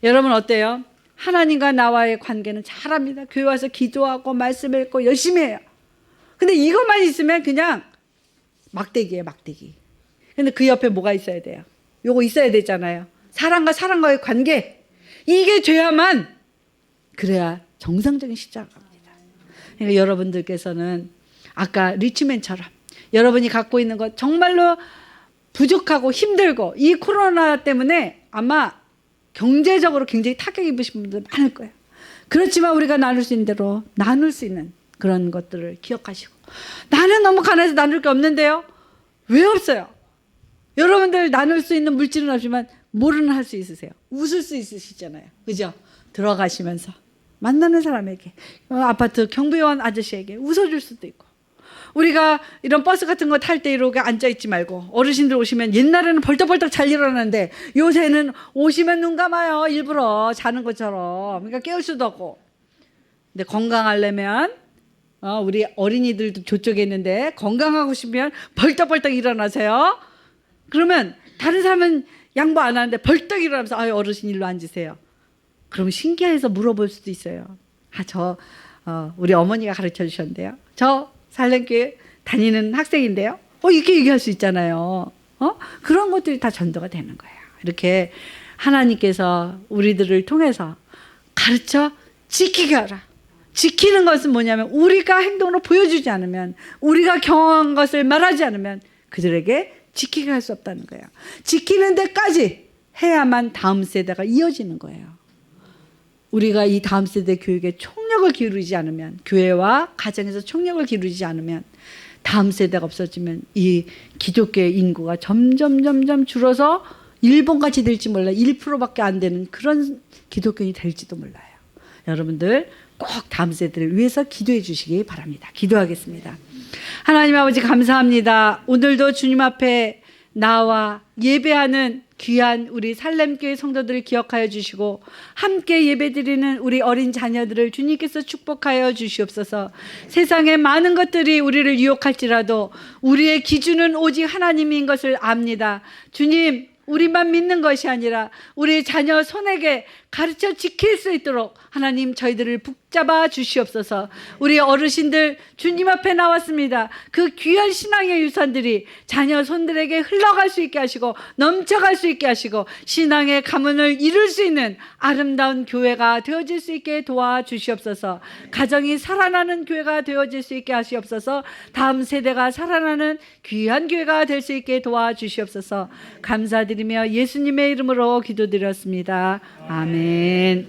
여러분 어때요? 하나님과 나와의 관계는 잘합니다. 교회 와서 기도하고 말씀 읽고 열심히 해요. 근데 이것만 있으면 그냥 막대기예요, 막대기. 근데 그 옆에 뭐가 있어야 돼요? 요거 있어야 되잖아요. 사람과 사람과의 관계. 이게 돼야만 그래야 정상적인 십자가입니다. 그러니까 여러분들께서는 아까 리치맨처럼 여러분이 갖고 있는 것 정말로 부족하고 힘들고 이 코로나 때문에 아마 경제적으로 굉장히 타격 입으신 분들 많을 거예요. 그렇지만 우리가 나눌 수 있는 대로 나눌 수 있는 그런 것들을 기억하시고 나는 너무 가난해서 나눌 게 없는데요. 왜 없어요? 여러분들 나눌 수 있는 물질은 없지만 뭐는 할 수 있으세요? 웃을 수 있으시잖아요. 그죠? 들어가시면서 만나는 사람에게 아파트 경비원 아저씨에게 웃어줄 수도 있고 우리가 이런 버스 같은 거 탈 때 이렇게 앉아있지 말고 어르신들 오시면 옛날에는 벌떡벌떡 잘 일어나는데 요새는 오시면 눈 감아요. 일부러 자는 것처럼. 그러니까 깨울 수도 없고. 근데 건강하려면 우리 어린이들도 저쪽에 있는데 건강하고 싶으면 벌떡벌떡 일어나세요. 그러면 다른 사람은 양보 안 하는데 벌떡 일어나면서 어르신 일로 앉으세요. 그럼 신기해서 물어볼 수도 있어요. 우리 어머니가 가르쳐 주셨는데요. 저 살렘교회 다니는 학생인데요. 이렇게 얘기할 수 있잖아요. 그런 것들이 다 전도가 되는 거예요. 이렇게 하나님께서 우리들을 통해서 가르쳐 지키게 하라. 지키는 것은 뭐냐면 우리가 행동으로 보여주지 않으면 우리가 경험한 것을 말하지 않으면 그들에게 지키게 할 수 없다는 거예요. 지키는 데까지 해야만 다음 세대가 이어지는 거예요. 우리가 이 다음 세대 교육에 총력을 기울이지 않으면 교회와 가정에서 총력을 기울이지 않으면 다음 세대가 없어지면 이 기독교의 인구가 점점 줄어서 일본같이 될지 몰라요. 1%밖에 안 되는 그런 기독교인이 될지도 몰라요. 여러분들 꼭 다음 세대를 위해서 기도해 주시기 바랍니다. 기도하겠습니다. 하나님 아버지 감사합니다. 오늘도 주님 앞에 나와 예배하는 귀한 우리 살렘교회 성도들을 기억하여 주시고 함께 예배드리는 우리 어린 자녀들을 주님께서 축복하여 주시옵소서. 세상의 많은 것들이 우리를 유혹할지라도 우리의 기준은 오직 하나님인 것을 압니다. 주님, 우리만 믿는 것이 아니라 우리 자녀 손에게 가르쳐 지킬 수 있도록 하나님 저희들을 붙잡아 주시옵소서. 우리 어르신들 주님 앞에 나왔습니다. 그 귀한 신앙의 유산들이 자녀 손들에게 흘러갈 수 있게 하시고 넘쳐갈 수 있게 하시고 신앙의 가문을 이룰 수 있는 아름다운 교회가 되어질 수 있게 도와주시옵소서. 가정이 살아나는 교회가 되어질 수 있게 하시옵소서. 다음 세대가 살아나는 귀한 교회가 될 수 있게 도와주시옵소서. 감사드리며 예수님의 이름으로 기도드렸습니다. 아멘.